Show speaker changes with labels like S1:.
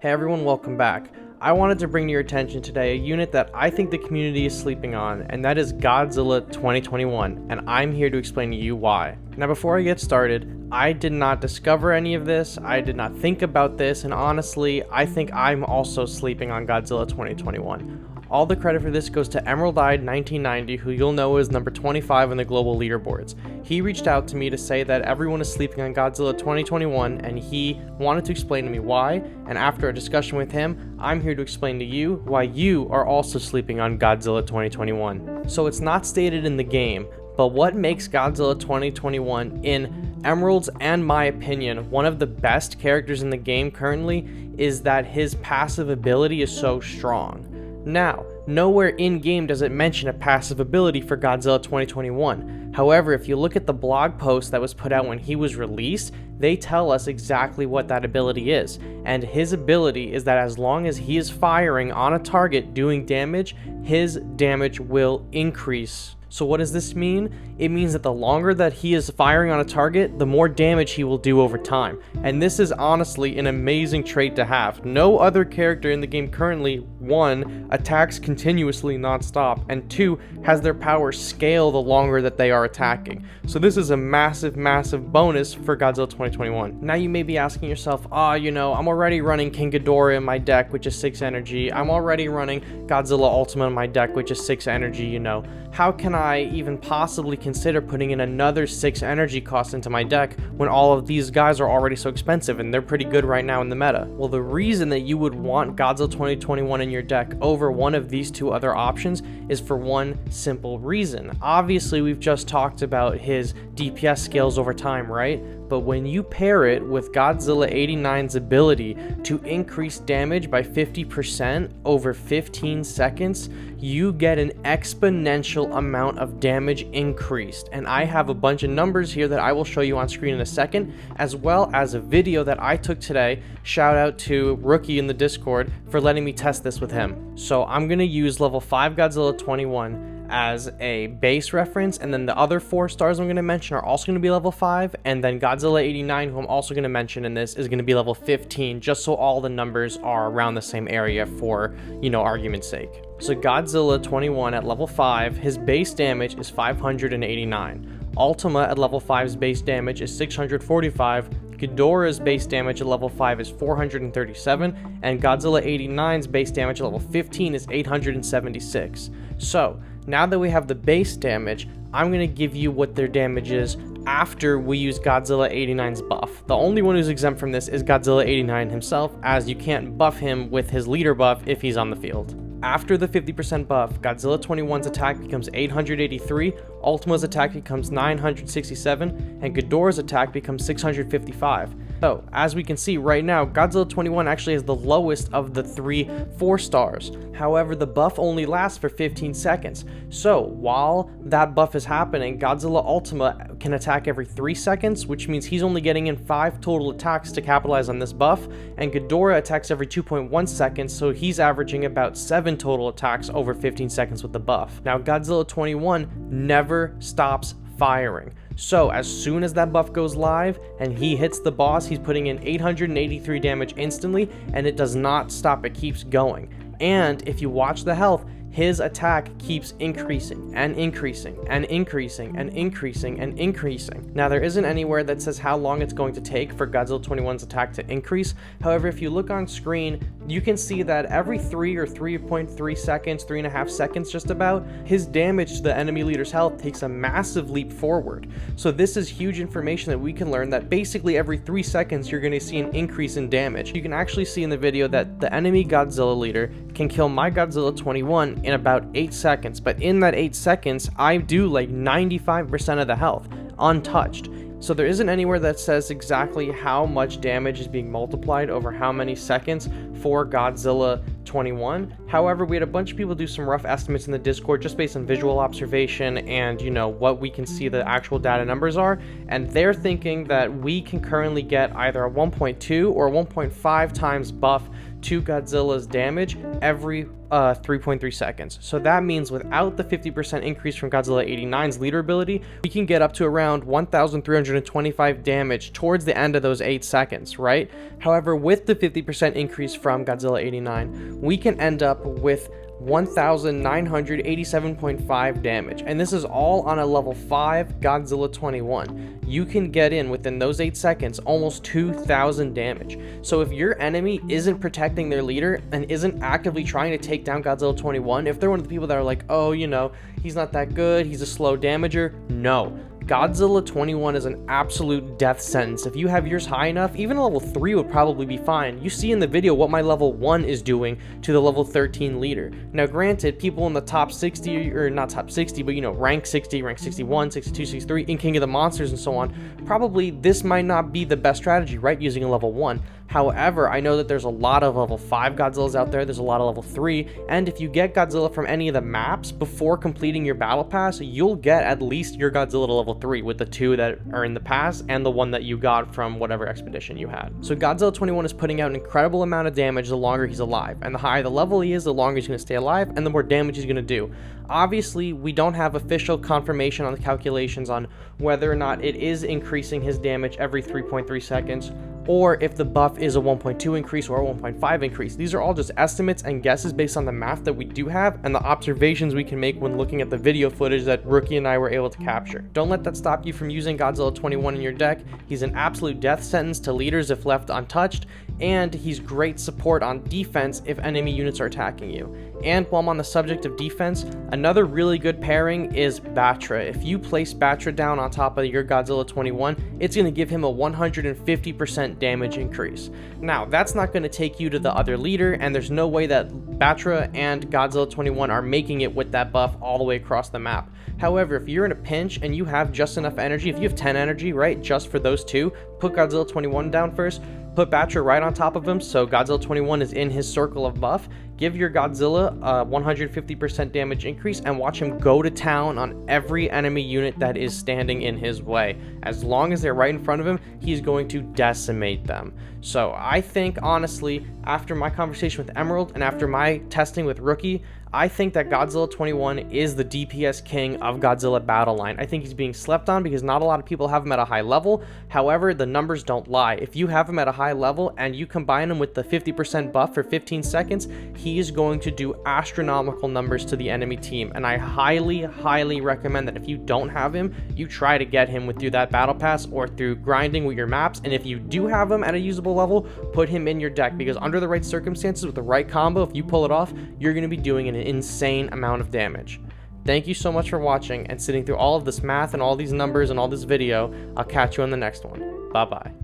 S1: Hey everyone, welcome back. I wanted to bring to your attention today a unit that I think the community is sleeping on, and that is Godzilla 2021, and I'm here to explain to you why. Now before I get started, I did not discover any of this, I did not think about this, and honestly, I think I'm also sleeping on Godzilla 2021. All the credit for this goes to Emerald-Eyed 1990, who you'll know is number 25 on the global leaderboards. He reached out to me to say that everyone is sleeping on Godzilla 2021, and he wanted to explain to me why, and after a discussion with him, I'm here to explain to you why you are also sleeping on Godzilla 2021. So it's not stated in the game, but what makes Godzilla 2021, in Emerald's and my opinion, one of the best characters in the game currently, is that his passive ability is so strong. Now, nowhere in-game does it mention a passive ability for Godzilla 2021. However, if you look at the blog post that was put out when he was released, they tell us exactly what that ability is. And his ability is that as long as he is firing on a target doing damage, his damage will increase. So what does this mean? It means that the longer that he is firing on a target, the more damage he will do over time. And this is honestly an amazing trait to have. No other character in the game currently, 1, attacks continuously non-stop, and 2, has their power scale the longer that they are attacking. So this is a massive bonus for Godzilla 2021. Now you may be asking yourself, I'm already running King Ghidorah in my deck, which is 6 energy. I'm already running Godzilla Ultima in my deck, which is 6 energy, How can I even possibly consider putting in another 6 energy cost into my deck when all of these guys are already so expensive and they're pretty good right now in the meta? Well, the reason that you would want Godzilla 2021 in your deck over one of these two other options is for one simple reason. Obviously, we've just talked about his DPS scales over time, right? But when you pair it with Godzilla 89's ability to increase damage by 50% over 15 seconds, you get an exponential amount of damage increased. And I have a bunch of numbers here that I will show you on screen in a second, as well as a video that I took today. Shout out to Rookie in the Discord for letting me test this with him. So I'm going to use level 5 Godzilla 21 as a base reference, and then the other 4 stars I'm going to mention are also going to be level 5, and then Godzilla 89, who I'm also going to mention in this, is going to be level 15, just so all the numbers are around the same area for, argument's sake. So Godzilla 21 at level 5, his base damage is 589. Ultima at level 5's base damage is 645. Ghidorah's base damage at level 5 is 437, and Godzilla 89's base damage at level 15 is 876. So, now that we have the base damage, I'm going to give you what their damage is after we use Godzilla 89's buff. The only one who's exempt from this is Godzilla 89 himself, as you can't buff him with his leader buff if he's on the field. After the 50% buff, Godzilla 21's attack becomes 883, Ultima's attack becomes 967, and Ghidorah's attack becomes 655. So, as we can see right now, Godzilla 21 actually has the lowest of the 3 4 stars. However, the buff only lasts for 15 seconds. So, while that buff is happening, Godzilla Ultima can attack every 3 seconds, which means he's only getting in 5 total attacks to capitalize on this buff, and Ghidorah attacks every 2.1 seconds, so he's averaging about 7 total attacks over 15 seconds with the buff. Now, Godzilla 21 never stops firing. So as soon as that buff goes live and he hits the boss, he's putting in 883 damage instantly, and it does not stop, it keeps going. And if you watch the health, his attack keeps increasing and increasing and increasing and increasing and increasing. Now, there isn't anywhere that says how long it's going to take for Godzilla 21's attack to increase. However, if you look on screen, you can see that every 3 or 3.3 seconds, 3.5 seconds just about, his damage to the enemy leader's health takes a massive leap forward. So this is huge information that we can learn, that basically every 3 seconds you're going to see an increase in damage. You can actually see in the video that the enemy Godzilla leader can kill my Godzilla 21 in about 8 seconds, but in that 8 seconds, I do like 95% of the health, untouched. So there isn't anywhere that says exactly how much damage is being multiplied over how many seconds for Godzilla 21. However, we had a bunch of people do some rough estimates in the Discord just based on visual observation and, what we can see the actual data numbers are, and they're thinking that we can currently get either a 1.2 or 1.5 times buff to Godzilla's damage every 3.3 seconds. So that means without the 50% increase from Godzilla 89's leader ability, we can get up to around 1,325 damage towards the end of those 8 seconds, right? However, with the 50% increase from Godzilla 89, we can end up with 1,987.5 damage, and this is all on a level 5 Godzilla 21. You can get in within those 8 seconds almost 2,000 damage. So if your enemy isn't protecting their leader and isn't actively trying to take down Godzilla 21, if they're one of the people that are like, oh, you know, he's not that good, he's a slow damager, no. Godzilla 21 is an absolute death sentence. If you have yours high enough, even a level 3 would probably be fine. You see in the video what my level 1 is doing to the level 13 leader. Now granted, people in the top 60, or not top 60, but you know, rank 60, rank 61, 62, 63, in King of the Monsters and so on, probably this might not be the best strategy, right, using a level 1. However, I know that there's a lot of level 5 Godzillas out there, there's a lot of level 3, and if you get Godzilla from any of the maps before completing your battle pass, you'll get at least your Godzilla to level 3 with the 2 that are in the pass and the 1 that you got from whatever expedition you had. So Godzilla 21 is putting out an incredible amount of damage the longer he's alive, and the higher the level he is, the longer he's going to stay alive and the more damage he's going to do. Obviously, we don't have official confirmation on the calculations on whether or not it is increasing his damage every 3.3 seconds, or if the buff is a 1.2 increase or a 1.5 increase. These are all just estimates and guesses based on the math that we do have and the observations we can make when looking at the video footage that Rookie and I were able to capture. Don't let that stop you from using Godzilla 21 in your deck. He's an absolute death sentence to leaders if left untouched, and he's great support on defense if enemy units are attacking you. And while I'm on the subject of defense, another really good pairing is Batra. If you place Batra down on top of your Godzilla 21, it's going to give him a 150% damage increase. Now, that's not going to take you to the other leader, and there's no way that Batra and Godzilla 21 are making it with that buff all the way across the map. However, if you're in a pinch and you have just enough energy, if you have 10 energy, right, just for those two, put Godzilla 21 down first, put Batra right on top of him so Godzilla 21 is in his circle of buff, give your Godzilla a 150% damage increase, and watch him go to town on every enemy unit that is standing in his way. As long as they're right in front of him, he's going to decimate them. So I think, honestly, after my conversation with Emerald and after my testing with Rookie, I think that Godzilla 21 is the DPS king of Godzilla battle line. I think he's being slept on because not a lot of people have him at a high level. However, the numbers don't lie. If you have him at a high level and you combine him with the 50% buff for 15 seconds, he is going to do astronomical numbers to the enemy team. And I highly, highly recommend that if you don't have him, you try to get him through that battle pass or through grinding with your maps. And if you do have him at a usable level, put him in your deck, because under the right circumstances with the right combo, if you pull it off, you're going to be doing an insane amount of damage. Thank you so much for watching and sitting through all of this math and all these numbers and all this video. I'll catch you on the next one. Bye bye.